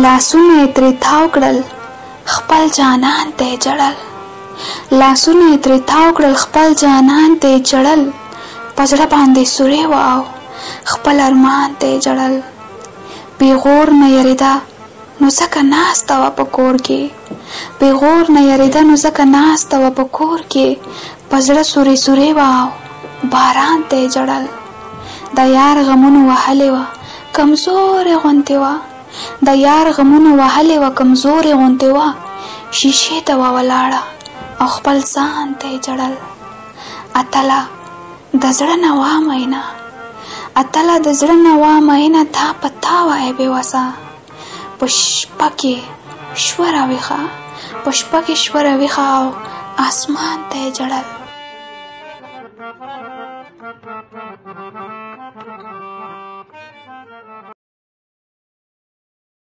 لاسونه یې ترې تاو کړل خپل جانان ته یې جړل لاسونه یې ترې تاو کړل خپل جانان ته یې جړل په زړه باندې سورې وه او خپل ارمان ته یې جړل بېغور نه یېرېده نو ځکه ناسته وه په کور کې بېغور نه یېرېده نو ځکه ناسته وه په کور کې په زړه سورې سورې وه او باران ته یې جړل د یار غمونو وهلې وه کمزورې غوندې وه د یار غمونو وهلې وه کمزورې غوندې وه شیشې ته وه ولاړه او خپل ځان ته یې جړل اتله د زړه نه وا مینه اتله د زړه نه وا مینه تا په تا وایې بېوسه په شپه کې شوه راویښه په شپه کې شوه راویښه او اسمان ته یې جړل